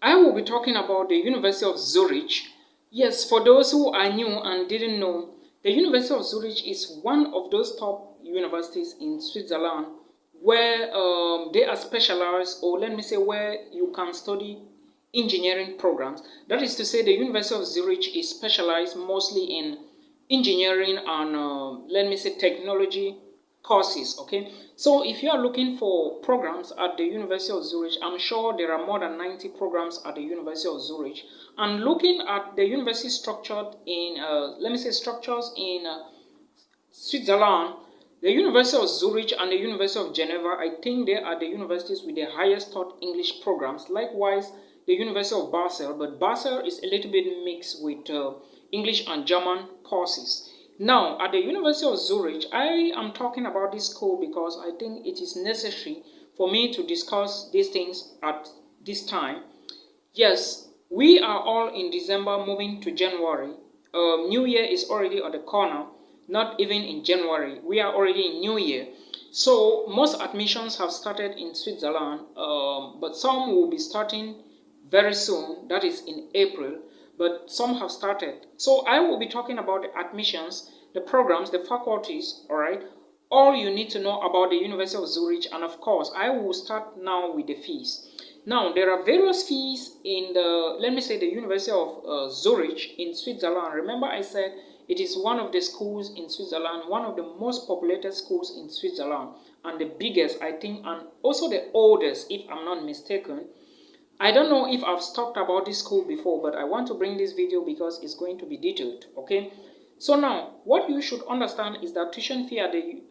I will be talking about the University of Zurich. Yes, for those who are new and didn't know, the University of Zurich is one of those top universities in Switzerland where they are specialized, or let me say where you can study engineering programs. That is to say, the University of Zurich is specialized mostly in engineering and let me say technology courses. Okay, so if you are looking for programs at the University of Zurich, I'm sure there are more than 90 programs at the University of Zurich. And looking at the university structured in let me say structures in Switzerland, the University of Zurich and the University of Geneva, I think they are the universities with the highest taught English programs. Likewise, the University of Basel, but Basel is a little bit mixed with English and German courses. Now, at the University of Zurich, I am talking about this school because I think it is necessary for me to discuss these things at this time. Yes, we are all in December moving to January. New Year is already on the corner, not even in January. We are already in New Year. So most admissions have started in Switzerland, but some will be starting very soon, that is in April, but some have started. So I will be talking about the admissions, the programs, the faculties, all right, all you need to know about the University of Zurich, and of course, I will start now with the fees. Now, there are various fees in the, let me say, the University of Zurich in Switzerland. Remember I said it is one of the schools in Switzerland, one of the most populated schools in Switzerland, and the biggest, I think, and also the oldest, if I'm not mistaken. I don't know if I've talked about this school before, but I want to bring this video because it's going to be detailed, okay? So now, what you should understand is that tuition fee at the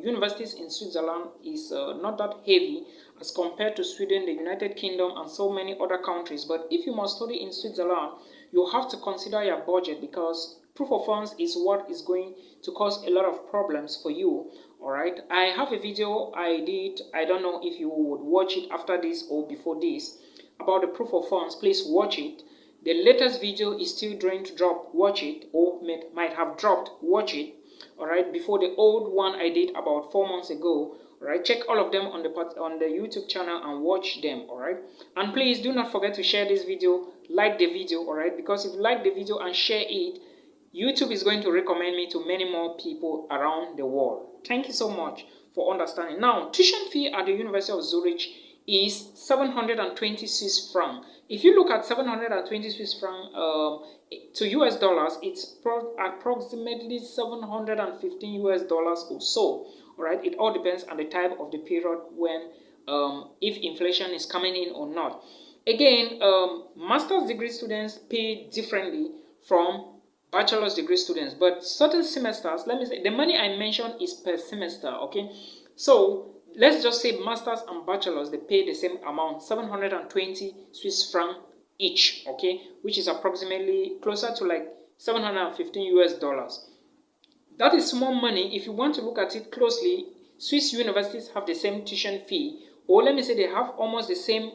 universities in Switzerland is not that heavy as compared to Sweden, the United Kingdom, and so many other countries. But if you must study in Switzerland, you have to consider your budget because proof of funds is what is going to cause a lot of problems for you. All right, I have a video I did. I don't know if you would watch it after this or before this about the proof of funds. Please watch it. The latest video is still going to drop. Watch it, or might have dropped. Watch it. All right, before the old one I did about 4 months ago. All right, check all of them on the YouTube channel and watch them. All right, and please do not forget to share this video, like the video. All right, because if you like the video and share it, YouTube is going to recommend me to many more people around the world. Thank you so much for understanding. Now, tuition fee at the University of Zurich is 720 Swiss franc. If you look at 720 Swiss franc to US dollars, it's approximately 715 US dollars or so. All right, it all depends on the type of the period when if inflation is coming in or not. Again, master's degree students pay differently from bachelor's degree students, but certain semesters, let me say, the money I mentioned is per semester, okay? So let's just say masters and bachelors, they pay the same amount, 720 Swiss franc each, okay, which is approximately closer to like 715 US dollars. That is small money. If you want to look at it closely, Swiss universities have the same tuition fee, or let me say they have almost the same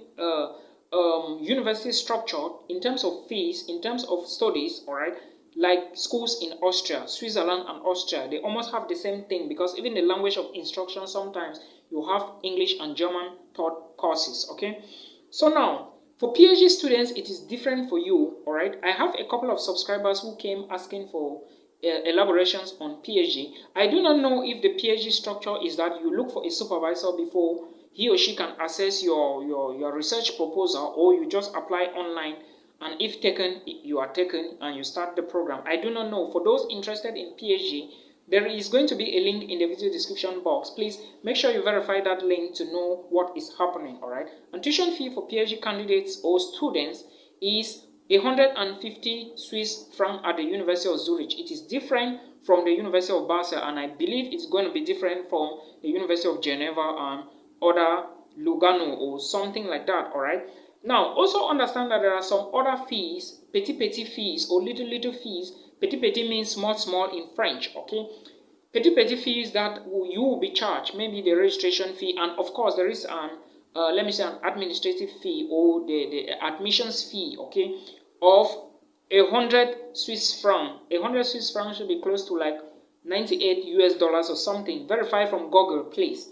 university structure in terms of fees, in terms of studies, all right, like schools in Austria, Switzerland and Austria. They almost have the same thing because even the language of instruction, sometimes you have English and German taught courses, okay? So now, for PhD students, it is different for you, all right? I have a couple of subscribers who came asking for elaborations on PhD. I do not know if the PhD structure is that you look for a supervisor before he or she can assess your research proposal, or you just apply online, and if taken, you are taken and you start the program. I do not know. For those interested in PhD, there is going to be a link in the video description box. Please make sure you verify that link to know what is happening, all right? And tuition fee for PhD candidates or students is 150 Swiss franc at the University of Zurich. It is different from the University of Basel, and I believe it's going to be different from the University of Geneva and other Lugano or something like that, all right? Now, also understand that there are some other fees, petit fees or little fees. Petit means small in French, okay? Petit fees that you will be charged, maybe the registration fee, and of course there is an let me say an administrative fee or the admissions fee, okay, of 100 Swiss franc. 100 Swiss franc should be close to like 98 US dollars or something. Verify from Google, please.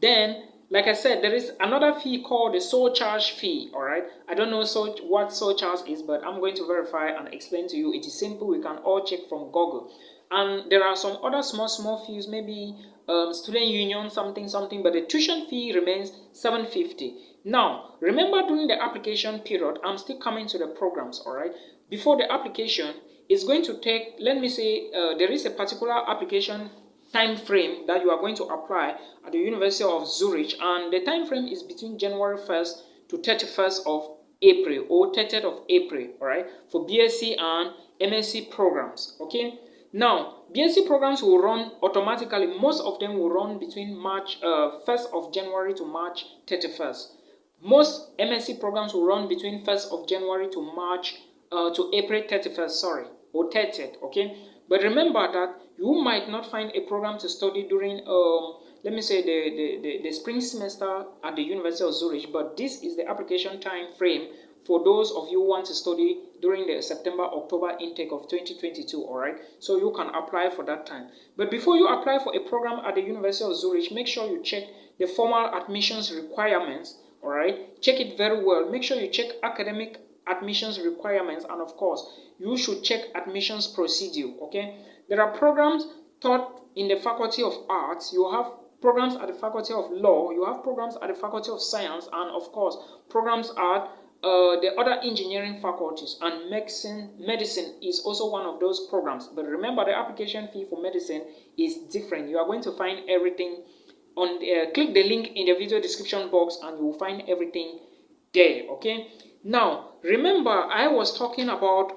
Then like I said, there is another fee called the surcharge fee. All right, I don't know what surcharge is, but I'm going to verify and explain to you. It is simple. We can all check from Google. And there are some other small fees, maybe student union something, but the tuition fee remains $750. Now remember, during the application period, I'm still coming to the programs. All right, before the application is going to take, let me say, there is a particular application time frame that you are going to apply at the University of Zurich, and the time frame is between January 1st to 31st of April or 30th of April, all right, for BSc and MSc programs. Okay, now BSc programs will run automatically. Most of them will run between March 1st of January to March 31st. Most MSc programs will run between 1st of January to March to April 31st, sorry, or 30th. Okay, but remember that you might not find a program to study during, let me say, the spring semester at the University of Zurich, but this is the application time frame for those of you who want to study during the September-October intake of 2022, all right? So you can apply for that time. But before you apply for a program at the University of Zurich, make sure you check the formal admissions requirements, all right? Check it very well. Make sure you check academic admissions requirements, and of course, you should check admissions procedure, okay? There are programs taught in the Faculty of Arts. You have programs at the Faculty of Law. You have programs at the Faculty of Science, and of course, programs at the other engineering faculties, and medicine is also one of those programs. But remember, the application fee for medicine is different. You are going to find everything on click the link in the video description box and you will find everything there. Okay, now remember, I was talking about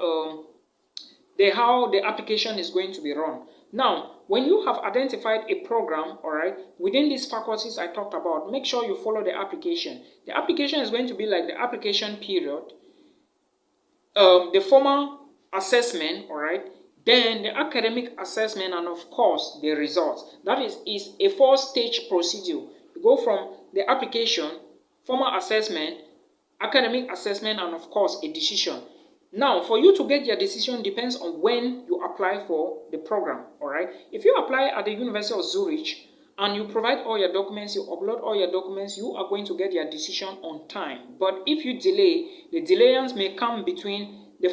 how the application is going to be run. Now, when you have identified a program, all right, within these faculties I talked about, make sure you follow the application. The application is going to be like the application period, the formal assessment, all right, then the academic assessment, and of course the results. That is a 4-stage procedure. You go from the application, formal assessment, academic assessment, and of course a decision. Now, for you to get your decision depends on when you apply for the program, all right? If you apply at the University of Zurich and you provide all your documents, you upload all your documents, you are going to get your decision on time. But if you delay, the delayance may come between the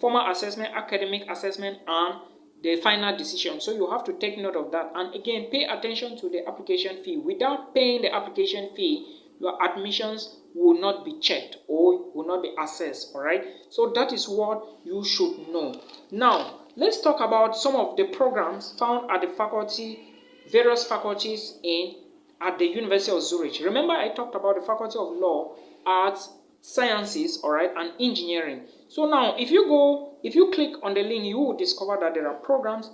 formal assessment, academic assessment, and the final decision. So you have to take note of that. And again, pay attention to the application fee. Without paying the application fee, your admissions will not be checked or will not be assessed, all right? So that is what you should know. Now, let's talk about some of the programs found at the various faculties at the University of Zurich. Remember, I talked about the Faculty of Law, Arts, Sciences, all right, and Engineering. So now, if you click on the link, you will discover that there are programs,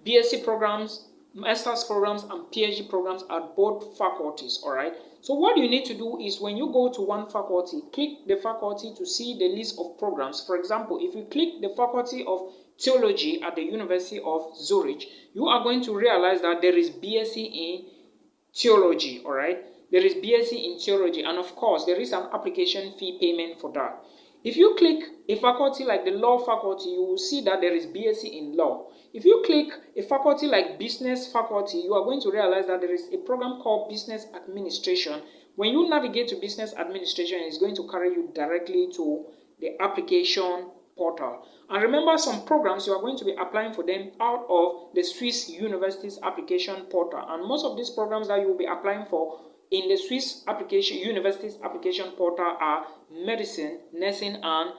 BSc programs, master's programs, and PhD programs at both faculties, all right? So what you need to do is, when you go to one faculty, click the faculty to see the list of programs. For example, if you click the Faculty of Theology at the University of Zurich, you are going to realize that there is BSc in Theology, all right? There is BSc in Theology, and of course, there is an application fee payment for that. If you click a faculty like the Law faculty, you will see that there is BSc in Law. If you click a faculty like Business faculty, you are going to realize that there is a program called Business Administration. When you navigate to Business Administration, it's going to carry you directly to the application portal. And remember, some programs you are going to be applying for them out of the Swiss Universities application portal. And most of these programs that you will be applying for in the Swiss Universities application portal are medicine, nursing, and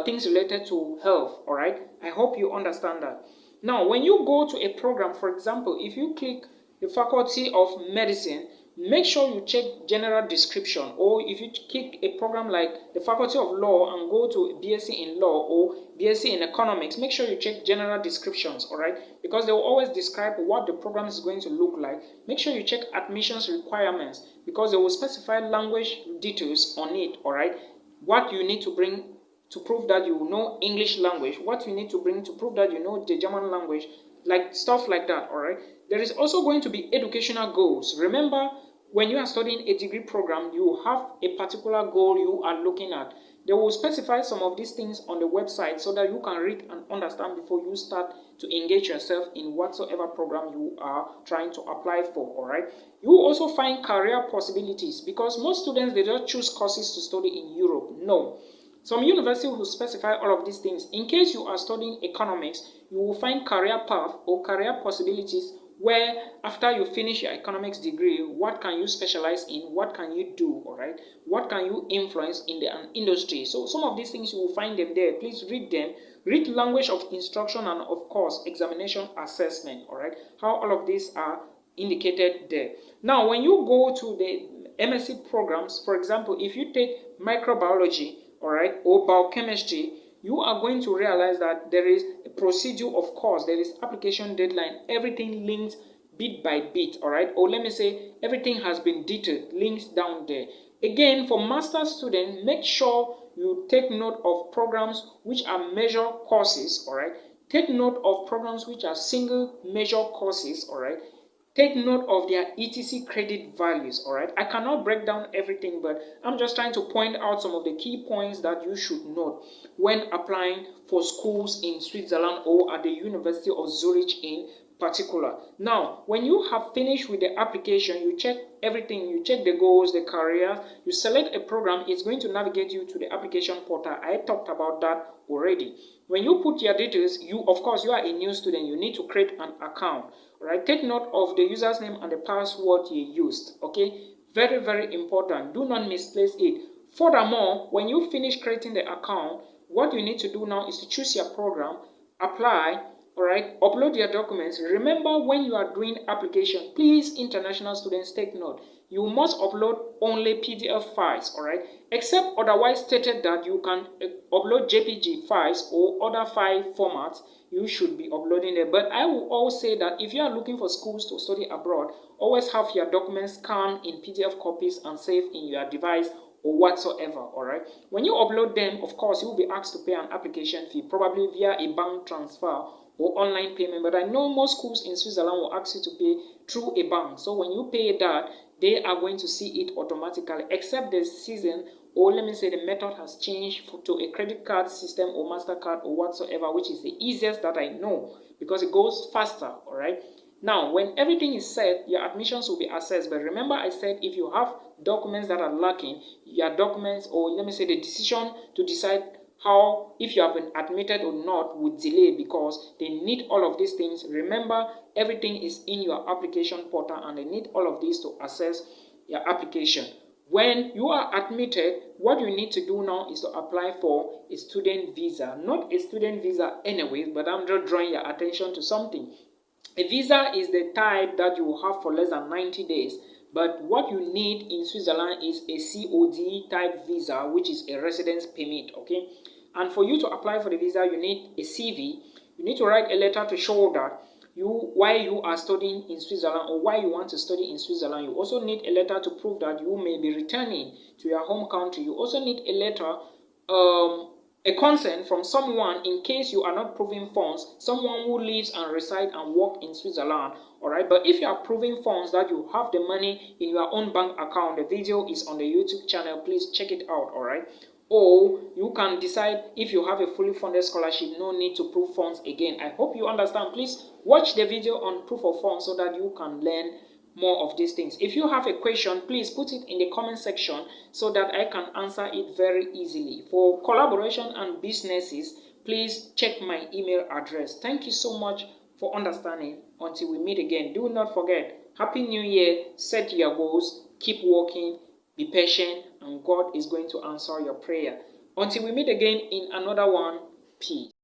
things related to health, all right? I hope you understand that. Now, when you go to a program, for example, if you click the Faculty of Medicine, make sure you check general description. Or if you click a program like the Faculty of Law and go to BSc in Law or BSc in Economics, make sure you check general descriptions, all right? Because they will always describe what the program is going to look like. Make sure you check admissions requirements, because they will specify language details on it, all right? What you need to bring to prove that you know English language, what you need to bring to prove that you know the German language, like stuff like that, all right? There is also going to be educational goals. Remember, when you are studying a degree program, you have a particular goal you are looking at. They will specify some of these things on the website so that you can read and understand before you start to engage yourself in whatsoever program you are trying to apply for, all right? You will also find career possibilities, because most students, they don't choose courses to study in Europe. No. Some universities will specify all of these things. In case you are studying economics, you will find career path or career possibilities where after you finish your economics degree, what can you specialize in, what can you do, all right? What can you influence in the industry? So some of these things you will find them there. Please read them. Read language of instruction and of course examination assessment, all right? How all of these are indicated there. Now, when you go to the MSc programs, for example, if you take microbiology, all right, or biochemistry, you are going to realize that there is a procedure, of course, there is application deadline, everything links bit by bit, all right, or let me say everything has been detailed, links down there. Again, for master students, make sure you take note of programs which are major courses, all right. Take note of programs which are single major courses, all right. Take note of their etc credit values, all right? I cannot break down everything, but I'm just trying to point out some of the key points that you should note when applying for schools in Switzerland or at the University of Zurich in particular. Now, when you have finished with the application, you check everything. You check the goals, the career, you select a program. It's going to navigate you to the application portal. I talked about that already. When you put your details, of course, you are a new student. You need to create an account. Right, take note of the user's name and the password you used. Okay, very, very important. Do not misplace it. Furthermore, when you finish creating the account, what you need to do now is to choose your program, apply, all right, upload your documents. Remember, when you are doing application, please, international students, take note. You must upload only PDF files, all right, except otherwise stated that you can upload JPG files or other file formats. You should be uploading it. But I will always say that if you are looking for schools to study abroad, always have your documents scanned in PDF copies and saved in your device or whatsoever, all right? When you upload them, of course, you will be asked to pay an application fee, probably via a bank transfer or online payment. But I know most schools in Switzerland will ask you to pay through a bank. So when you pay that, they are going to see it automatically, except the season, or let me say the method has changed to a credit card system or MasterCard or whatsoever, which is the easiest that I know because it goes faster, all right? Now, when everything is set, your admissions will be assessed. But remember, I said if you have documents that are lacking, your documents, or let me say the decision to decide how, if you have been admitted or not, would delay because they need all of these things. Remember, everything is in your application portal and they need all of these to assess your application. When you are admitted, what you need to do now is to apply for a student visa. Not a student visa anyways, but I'm just drawing your attention to something. A visa is the type that you will have for less than 90 days. But what you need in Switzerland is a COD type visa, which is a residence permit, okay? And for you to apply for the visa, you need a CV. You need to write a letter to show that why you are studying in Switzerland or why you want to study in Switzerland. You also need a letter to prove that you may be returning to your home country. You also need a letter, a consent from someone in case you are not proving funds, someone who lives and resides and works in Switzerland, all right? But if you are proving funds that you have the money in your own bank account, the video is on the YouTube channel, please check it out, all right? Or you can decide if you have a fully funded scholarship, no need to prove funds again. I hope you understand. Please watch the video on proof of funds so that you can learn more of these things. If you have a question, please put it in the comment section so that I can answer it very easily. For collaboration and businesses, please check my email address. Thank you so much for understanding. Until we meet again, do not forget, Happy New Year, set your goals, keep working, be patient, and God is going to answer your prayer. Until we meet again in another one, peace.